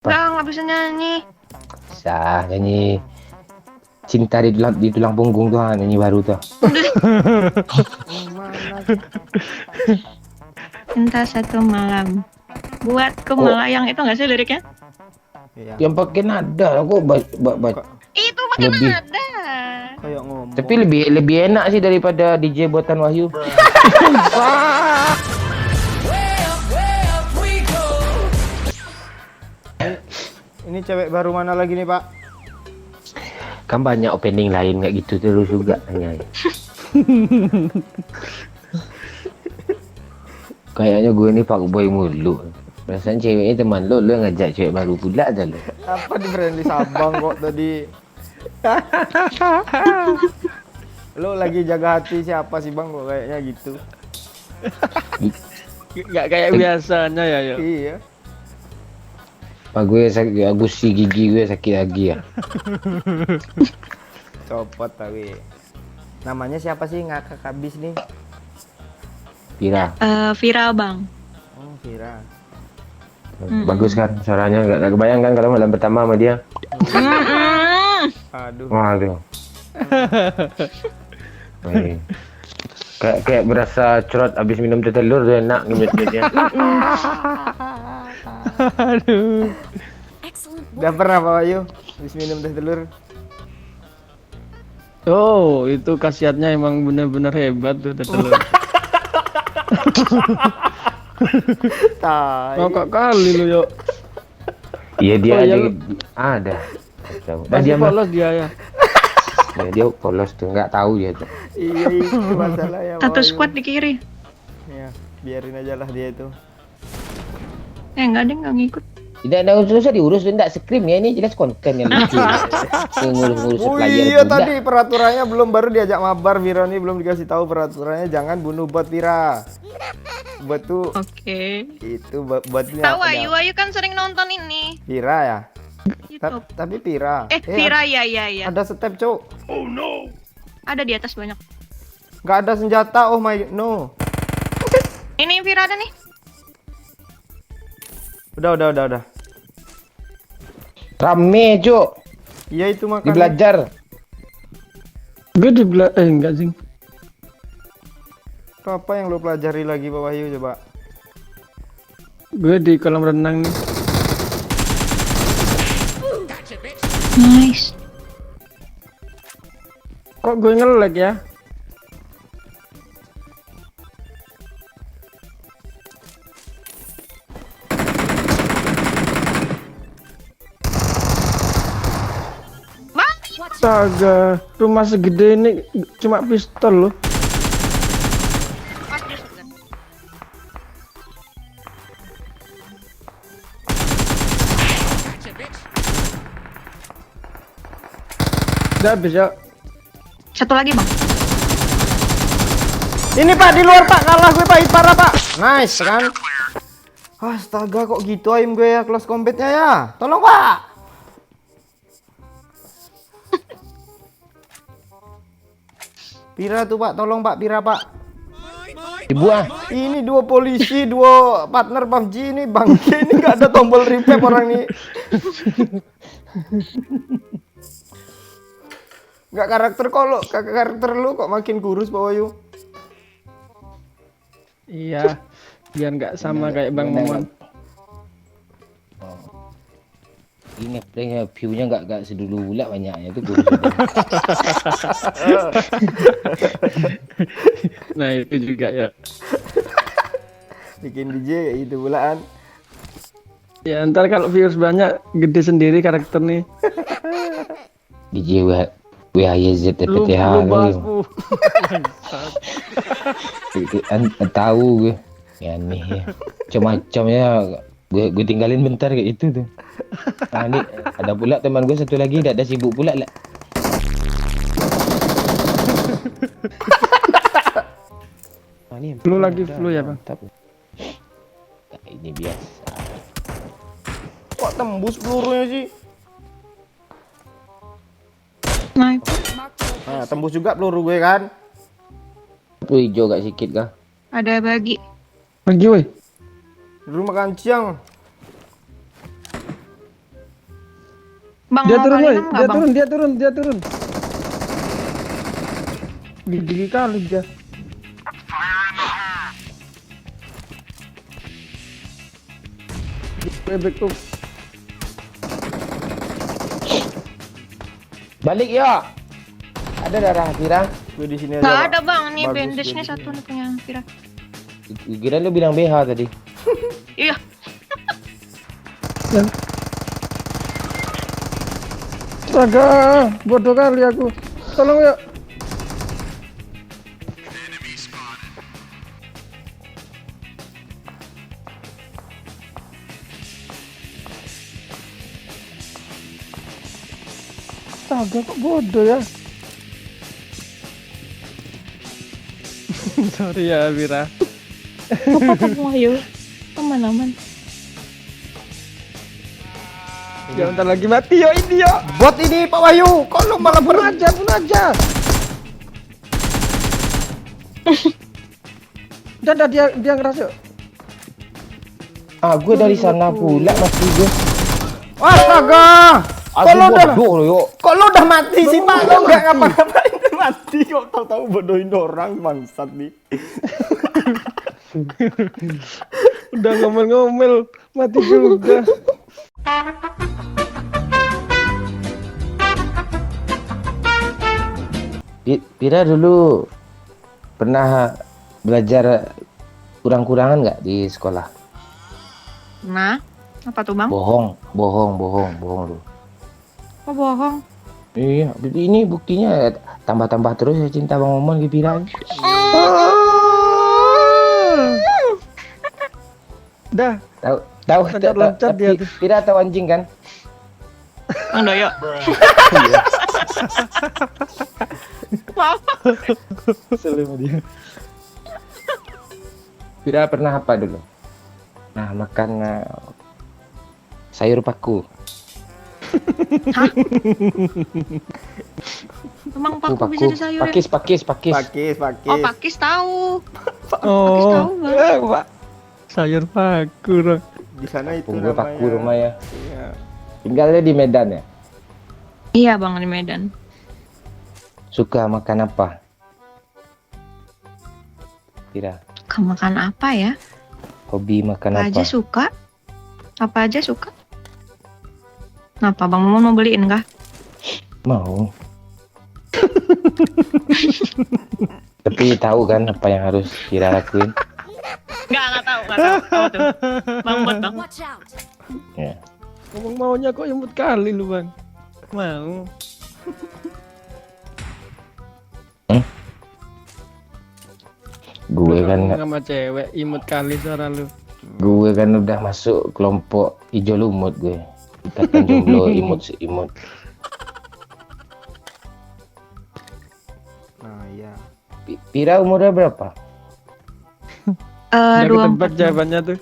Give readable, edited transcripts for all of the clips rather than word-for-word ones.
Nggak bisa nyanyi. Bisa nyanyi cinta di tulang punggung tuh, nyanyi baru tuh. Mana? Cinta satu malam. Buatku Kok melayang, itu nggak sih liriknya? Iya. yang pakai nada kok Kok Itu pakai lebih, nada. kayak ngomong. tapi lebih enak sih daripada DJ buatan Wahyu. Ini cewek baru mana lagi nih, Pak? Kan banyak opening lain kayak gitu terus juga nanya. Kayaknya gue ini Pak Boy mulu. Perasaan ceweknya teman lo yang ngajak cewek baru pula aja lo. Apa di friendly Sabang kok tadi? Lo lagi jaga hati siapa sih, Bang? Kok kayaknya gitu. Nggak kayak biasanya ya, yuk. Iya. Pak gue sakit, gusi gigi gue sakit lagi ya. Copot tapi. Namanya siapa sih ngakak habis nih? Pira. Viral bang. Oh, Vira. Bagus kan suaranya, nggak kebayang kan kalau malam pertama sama dia. Aduh. Waduh. Wih. Kayak berasa cerot abis minum teh telur tuh, enak ngemut-ngemutnya. Aduh. Udah pernah Pak Wahyu habis minum teh telur? Oh, itu khasiatnya emang bener-bener hebat tuh telur. Tai. Ngokok kali lu, yuk. Iya dia Oh, iya, aja lu. ada. Kacau. Dan Masih dia mah polos dia ya. dia polos tuh, nggak tahu dia tuh. Iya, itu masalah ya. Pak Satu Wahyu. squad di kiri. Ya, biarin aja lah dia itu. Nggak ada nggak ngikut. Tidak ada usah diurus, tidak scream ya, ini jelas konten yang lucu. Ngurus-ngurus Oh player iya pula. tadi peraturannya belum, baru diajak mabar Vira nih, belum dikasih tahu peraturannya, jangan bunuh bot Vira. Bot tuh Oke. itu botnya. Tahu Ayu kan sering nonton ini. Vira ya. YouTube. Tapi Vira. Vira ya. Ada step cok. Ada di atas banyak. Nggak ada senjata. Oh my no. Ini Vira ada nih. Udah. Rame cuk, Iya itu di makanya. belajar. Gue enggak sih. Apa yang lo pelajari lagi Pak Wahyu coba? Gue di kolam renang nih. Nice. Kok gue nge-lag ya? Astaga, rumah segede ini cuma pistol loh. Udah habis ya. Satu lagi bang. Ini Pak di luar Pak, kalah gue Pak, parah Pak. Nice kan? Astaga kok gitu aim gue ya close combat-nya ya. Tolong Pak. Pira tuh Pak, tolong Pak, Pira Pak. Dibuah. Ini dua polisi, dua partner PUBG ini bangke, ini nggak ada tombol revive orang ini. Nggak karakter kok lo, karakter lu kok makin kurus Pak Wahyu. Iya, biar nggak sama kayak Bang Momon. Ini playnya view-nya nggak sedulu pula banyaknya itu kurus. Nah itu juga ya. Bikin DJ itu bulaan. Ya ntar kalau viewers banyak, gede sendiri karakter nih. DJ WHYZ Lu TPTH bahas lu. Tahu gue. Ya nih ya. Macam-macam ya. Gue tinggalin bentar kayak itu tuh. Nah, ini ada pula teman gue satu lagi, ada sibuk pula lah. Flu lagi flu ya Bang. Mantap. Nah, ini biasa. Kok tembus pelurunya sih? Sniper. Nah, tembus juga peluru gue kan. Tuh hijau gak sikit kah? Ada bagi. Lagi woi. Dulu makan siang. Bang, Dia mau turun, kali woi. 6 nggak, Dia Bang? turun, dia turun, dia turun. Gigi kali dia. Bebek tuh. Balik ya. Ada darah Vira. Gue di sini aja. Nggak Pak. ada, Bang. Nih Bagus, bandage-nya gue di satu sini. nih punya Vira. Kira lu bilang BH tadi. Iya. Astaga, bodoh kali aku. Tolong ya. Astaga, kok bodoh ya. Sorry ya, Vira. Apa kamu ayo? Aman-aman. Ya bentar lagi mati yo ini yo. Bot ini Pak Wahyu, kok lu malah Bunuh aja, bunuh aja. Udah dia ngerasa. Ah, gue dari sana pula mati gue. Astaga! Kok Aku lu udah bodoh lo yuk. Kok lu udah mati sih Pak? Lu enggak ngapa-ngapain udah mati kok tahu-tahu bodohin orang bangsat nih. Udah ngomel-ngomel mati juga. Pira dulu pernah belajar kurang-kurangan nggak di sekolah? Nah, apa tuh, Bang? Bohong lu. Oh, bohong. Iya, ini buktinya tambah-tambah terus ya cinta Bang Momon ke Pira. Dah, Tahu Loncat-loncat dia tapi tuh. Pira tahu anjing kan? Bang Doyo. Maaf. Selama dia. Pira pernah apa dulu? Nah, makan sayur paku. Emang paku bisa di sayur ya? Pakis. Pakis. Oh, pakis tahu. oh, tahu, Bang. Pak. Sayur paku dong. Di sana itu Gue paku rumah ya. Iya. Tinggalnya di Medan ya. Iya, Bang, di Medan. Suka makan apa? Pira, Kamu makan apa ya? hobi makan Apa apa? aja suka? Apa aja suka? Kenapa, Bang Momon mau beliin kah? Mau. Tapi tahu kan apa yang harus Pira lakuin? Nggak tahu. Apa tuh? Bang, buat Bang. Watch out! Ya. Ngomong maunya kok imut kali lu, Bang. Mau. Gue kan sama cewek imut kali suara lu. udah masuk kelompok hijau lumut gue. Ikatan jomblo imut. Nah, iya. Pira umurnya berapa? Udah 24. ketebak jawabannya tuh.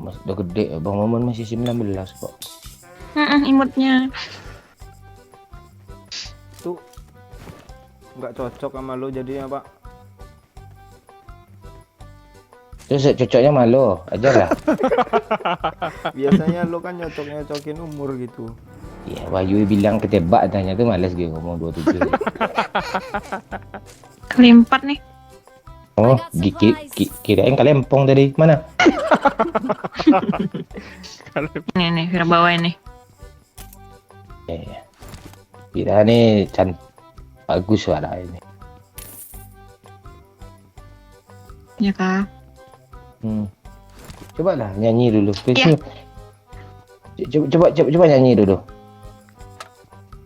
Mas udah gede. Bang Momon masih 19 kok. Imutnya. Tuh nggak cocok sama lo jadinya Pak. Terus cocoknya malu aja lah. Biasanya lo kan nyocok-nyocokin umur gitu. Ya, Wahyu bilang ketebak tanya tuh males gue ngomong 27. Kelimpat nih. Oh, kirain kalempong tadi. Mana? Nih, Vira bawain nih. Ya. Pira nih bagus suara ini. Ya, Kak. Coba lah nyanyi dulu. Ya. Coba nyanyi dulu.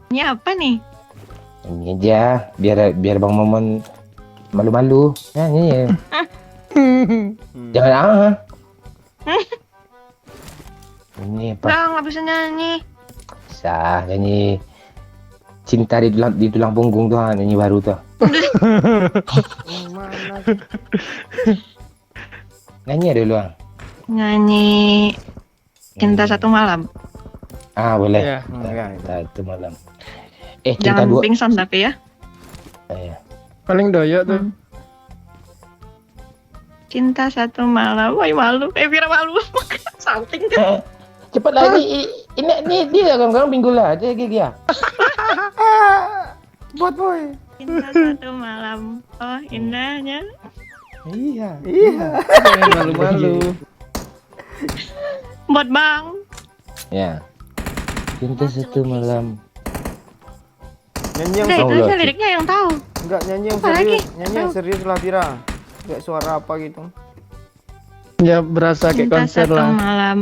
Ini apa nih? Nyanyi aja biar Bang Momon malu-malu. Nyanyi ya. Jangan Ini apa? Nggak bisa nyanyi. Bisa nyanyi cinta di tulang punggung tuh, nyanyi baru tuh. Mana? Nyanyi ya dulu. Nyanyi Cinta Satu Malam. Boleh. Iya. Satu malam. Cinta Jangan dua. pingsan tapi ya. Iya. Paling doyok tuh. Cinta Satu Malam. Woi, malu. Vira malu. Salting kan. Cepat lagi. Ini dia kawan-kawan minggu lah aja gigi ya. Buat boy. Cinta satu malam. Oh, indahnya. Iya. Jangan malu-malu. Buat Bang. Ya. Cinta satu malam. Nyanyi yang Udah, itu Allah, aja Cik. liriknya yang tahu. enggak nyanyi yang Apa lagi? serius. Nyanyi yang serius lah Vira. Enggak suara apa gitu. Ya berasa kayak Cinta konser satu lah. malam.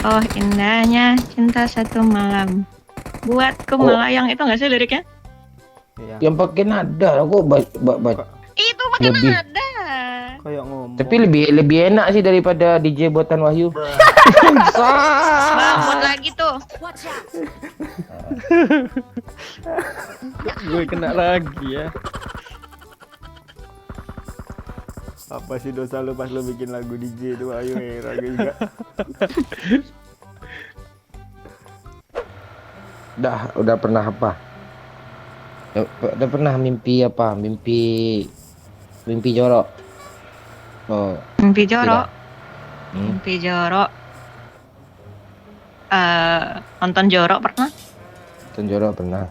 Oh, indahnya cinta satu malam. Buatku Oh. melayang, itu nggak sih liriknya? Iya. Yang pakai nada aku Itu pakai Lebih. nada. Kayak ngomong. tapi lebih enak sih daripada DJ buatan Wahyu. Bang, buat lagi tuh. Gue kena lagi ya. Apa sih dosa lu pas lu bikin lagu DJ itu? Ayo ragu juga. Udah pernah apa? Udah pernah mimpi apa? Mimpi jorok. Oh, Mimpi jorok. Hmm. Mimpi jorok. Nonton jorok pernah? Nonton jorok pernah.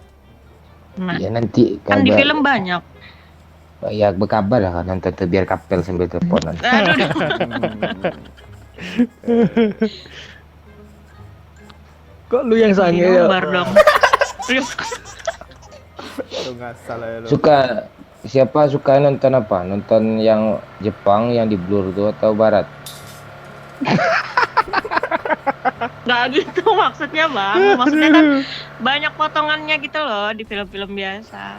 Nah, Ya nanti kan di kabar- film banyak. Ya berkabar lah nonton tuh biar kapel sambil teleponan. Aduh. Kok lu yang sange ya? Gambar dong. Lu ngasal ya lu. Siapa suka nonton apa? Nonton yang Jepang yang di blur tuh atau barat? Nggak gitu maksudnya Bang. Maksudnya kan banyak potongannya gitu loh di film-film biasa.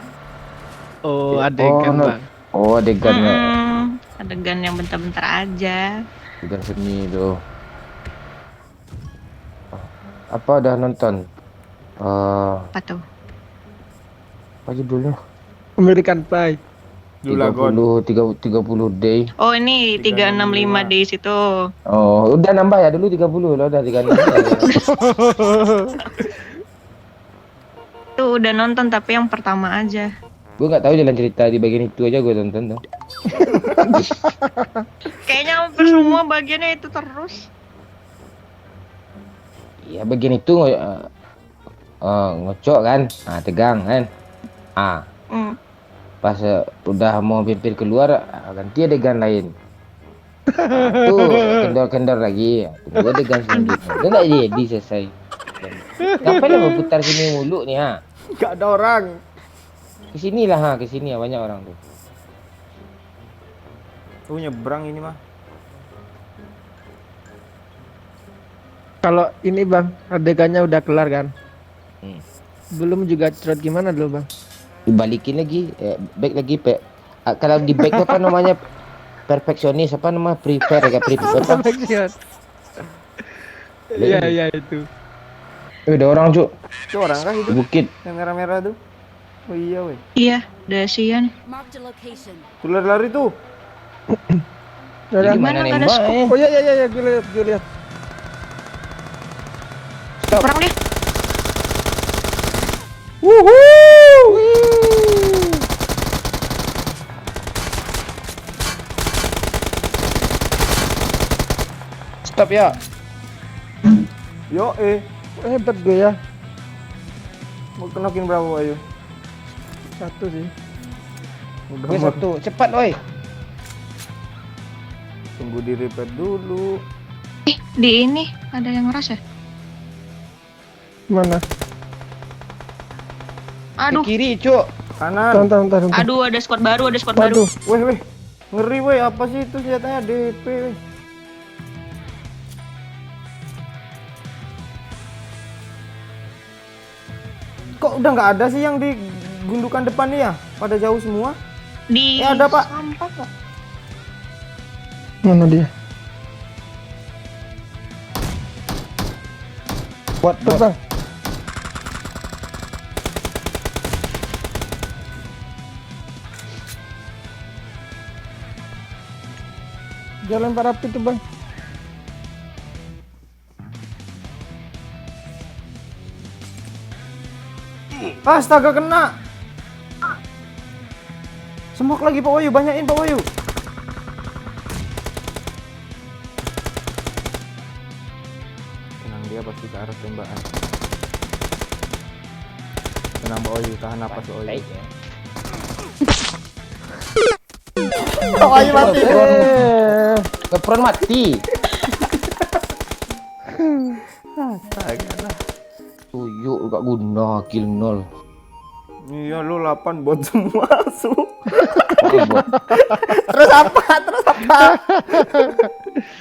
Oh, adegan no. bang. Oh, adegannya. Adegan yang bentar-bentar aja. Adegan seni tuh. Apa udah nonton? Apa tuh? Apa judulnya? American Pie. Dulagon. 30 day. Oh ini 365 days itu. Oh, udah nambah ya dulu 30 loh, udah 36 ya. Tuh udah nonton tapi yang pertama aja. Gue nggak tahu jalan cerita di bagian itu aja gue tonton tuh. Kayaknya hampir semua bagiannya itu terus. Ya bagian itu ngocok kan, tegang kan. Hmm. Pas udah mau pimpin keluar, ganti adegan lain. Tuh kendor-kendor lagi, tunggu adegan selanjutnya. Udah nggak jadi selesai. Ngapain lo putar sini mulu nih ha? Gak ada orang. Kesini lah kesini banyak orang tuh. Tuh nyebrang ini mah. Kalau ini bang, adegannya udah kelar kan? Hmm. Belum juga cerot gimana dulu bang? Dibalikin lagi, back lagi kalau di back apa namanya perfeksionis apa nama prepare apa? Iya itu. Udah orang cuk Itu orang kah itu? di bukit. Yang merah-merah tuh. Oh iya weh. Iya, udah sian. Marked a location. Tuh lari tuh. Udah, Gimana nggak ada nembak, scope? Oh iya, gue lihat. Perang deh. Stop ya. Yo Hebat gue ya. mau kenokin berapa ayo? Satu sih. Udah Gue mau satu, cepat oi. tunggu di repair dulu. Di ini ada yang ngeras ya? Mana? Aduh, Kiri cuk. Kanan. Bentar. aduh ada squad baru. Waduh. Weh. Ngeri weh, apa sih itu senjatanya DP weh. Kok udah nggak ada sih yang di gundukan depan nih ya? Pada jauh semua. Di ada, Pak. sampah kok. Mana dia? Buat Bang. Jalan para api tuh bang. Astaga kena. Semok lagi Pak Wayu, banyakin Pak Wayu. Tenang dia pasti ke arah tembakan. Tenang Mbak Oyu, tahan napas Mbak Oyu. Baik ya. Mbak Oyu mati. Kepron mati. Astaga lah. Tuyuk gak guna kill 0. Iya lu 8 bot semua su. Oh, bot. Terus apa?